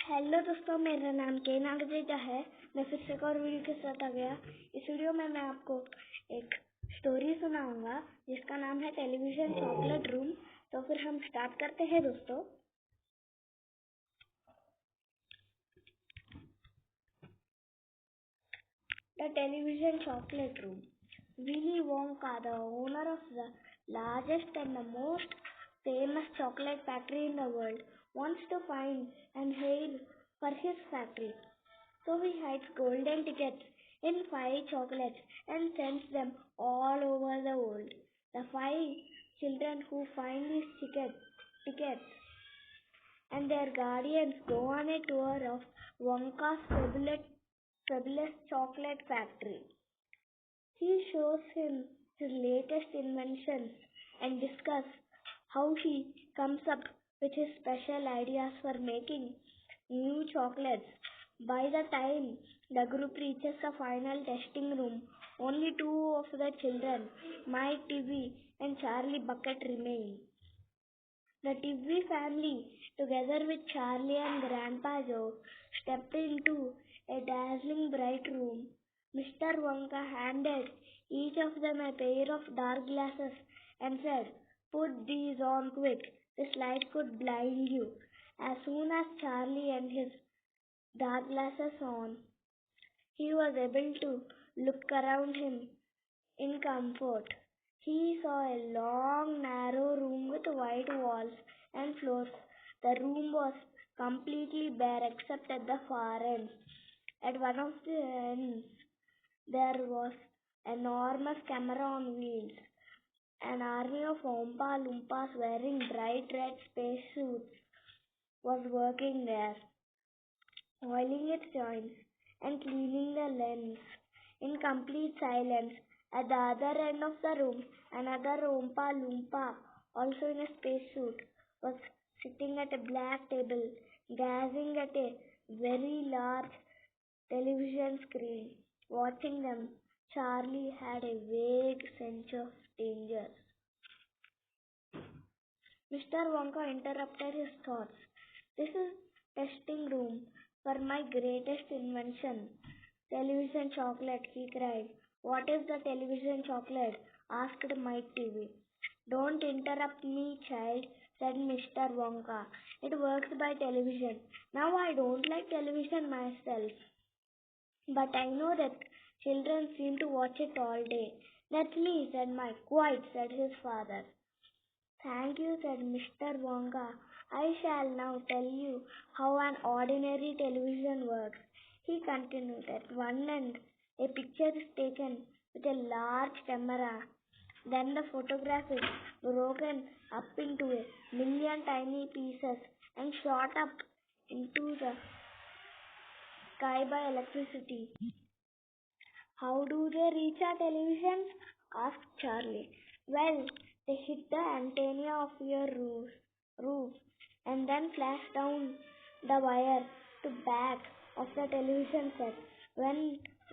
Hello दोस्तों, मेरा नाम के नागदेजा है। मैं फिर से एक और वीडियो के साथ आ गया। इस वीडियो में मैं आपको एक स्टोरी सुनाऊंगा जिसका नाम है टेलीविजन चॉकलेट रूम। तो फिर हम स्टार्ट करते हैं दोस्तों। The television chocolate room. Willy Wonka, the owner of the largest and the most famous chocolate factory in the world, wants to find an heir for his factory. So he hides golden tickets in 5 chocolates and sends them all over the world. The 5 children who find these tickets and their guardians go on a tour of Wonka's fabulous chocolate factory. He shows him his latest inventions and discuss how he comes up with his special ideas for making new chocolates. By the time the group reaches the final testing room, only 2 of the children, Mike, Tivy, and Charlie Bucket, remain. The Tivy family, together with Charlie and Grandpa Joe, stepped into a dazzling bright room. Mr. Wonka handed each of them a pair of dark glasses and said, "Put these on quick. This light could blind you." As soon as Charlie and his dark glasses on, he was able to look around him in comfort. He saw a long, narrow room with white walls and floors. The room was completely bare except at the far end. At one of the ends, there was an enormous camera on wheels. An army of Oompa Loompas wearing bright red spacesuits was working there, oiling its joints and cleaning the lens. In complete silence, at the other end of the room, another Oompa Loompa, also in a spacesuit, was sitting at a black table, gazing at a very large television screen. Watching them, Charlie had a vague sense of danger. Mr. Wonka interrupted his thoughts. "This is testing room for my greatest invention, television chocolate," he cried. "What is the television chocolate?" asked Mike TV. "Don't interrupt me, child," said Mr. Wonka. "It works by television. Now I don't like television myself, but I know that children seem to watch it all day." "That's me," said Mike. "Quite," said his father. "Thank you," said Mr. Wonka. "I shall now tell you how an ordinary television works." He continued. At one end, a picture is taken with a large camera. Then the photograph is broken up into a million tiny pieces and shot up into the sky by electricity. "How do they reach our televisions?" asked Charlie. "Well, they hit the antenna of your roof and then flash down the wire to back of the television set. When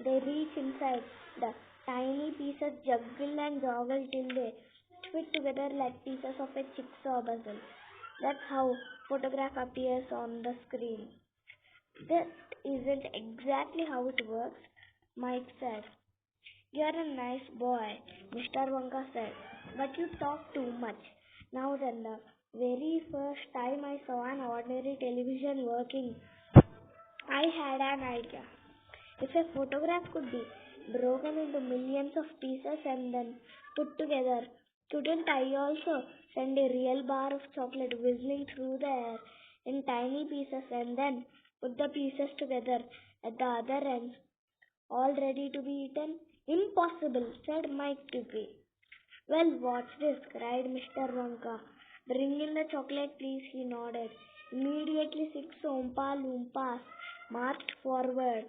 they reach inside, the tiny pieces juggle and joggle till they fit together like pieces of a jigsaw puzzle. That's how photograph appears on the screen." "That isn't exactly how it works," Mike said. "You're a nice boy," Mr. Wonka said, "but you talk too much." Now then, the very first time I saw an ordinary television working, I had an idea. If a photograph could be broken into millions of pieces and then put together, couldn't I also send a real bar of chocolate whistling through the air in tiny pieces and then put the pieces together at the other end, all ready to be eaten?" "Impossible," said Mike Tippy. "Well, watch this," cried Mr. Wonka. "Bring in the chocolate, please," he nodded. Immediately 6 Oompa Loompas marched forward,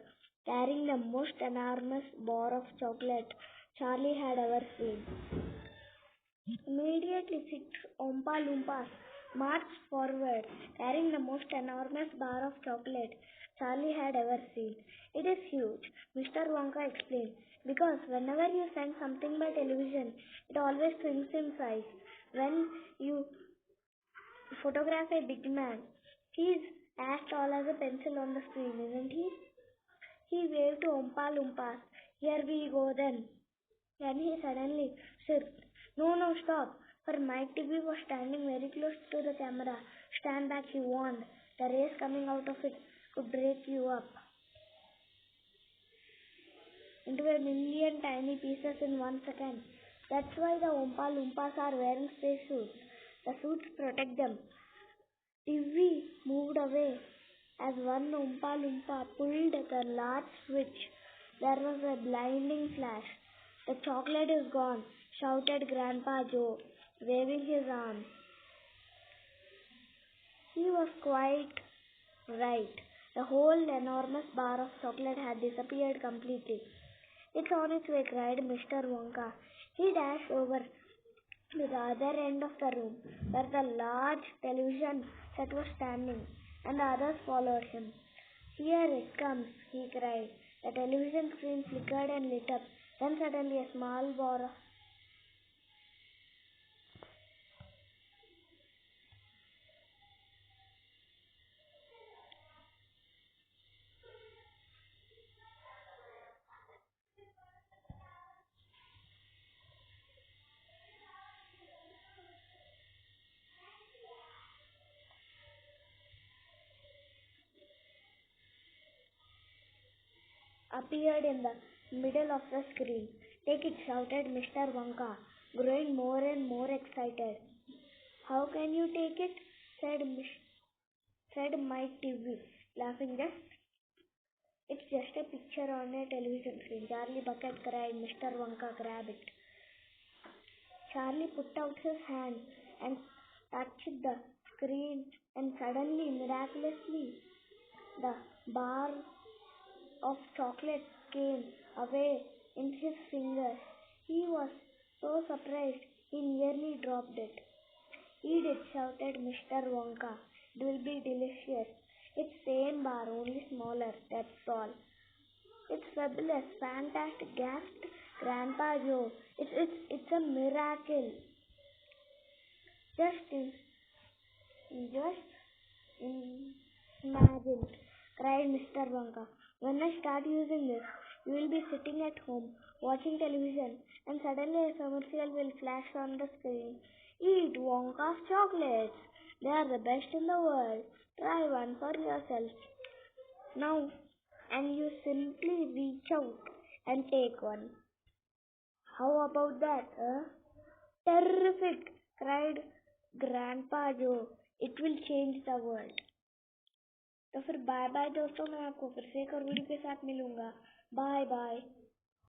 carrying the most enormous bar of chocolate Charlie had ever seen. Immediately 6 Oompa Loompas marched forward, carrying the most enormous bar of chocolate Charlie had ever seen. "It is huge," Mr. Wonka explained, "because whenever you send something by television, it always shrinks in size. When you photograph a big man, he is as tall as a pencil on the screen, isn't he? He waved to Oompa Loompas. Here we go then. Then he suddenly said, No, no, stop. For Mike TV was standing very close to the camera. Stand back, he warned. The rays coming out of it could break you up into a million tiny pieces in 1 second. That's why the Oompa Loompas are wearing spacesuits. The suits protect them. TV moved away as one Oompa Loompa pulled the large switch. There was a blinding flash. The chocolate is gone, shouted Grandpa Joe, waving his arms. He was quite right. The whole enormous bar of chocolate had disappeared completely. It's on its way, cried Mr. Wonka. He dashed over to the other end of the room, where the large television set was standing, and the others followed him. Here it comes, he cried. The television screen flickered and lit up. Then suddenly a small bar appeared in the middle of the screen. Take it, shouted Mr. Wonka, growing more and more excited. How can you take it? said Mike TV, laughing. It's just a picture on a television screen. Charlie Bucket cried. Mr. Wonka, grab it. Charlie put out his hand and touched the screen, and suddenly, miraculously, the bar of chocolate came away in his fingers. He was so surprised he nearly dropped it. Eat it, shouted Mr. Wonka. It will be delicious. It's same bar, only smaller, that's all. It's fabulous, fantastic, gasped Grandpa Joe. It's a miracle. Just in, just imagine, cried Mr. Wonka. When I start using this, you will be sitting at home watching television, and suddenly a commercial will flash on the screen. Eat Wonka's chocolates. They are the best in the world. Try one for yourself now, and you simply reach out and take one. How about that, huh? Terrific, cried Grandpa Joe. It will change the world. तो फिर bye bye दोस्तों, मैं आपको फिर से एक और video के साथ मिलूंगा. Bye bye.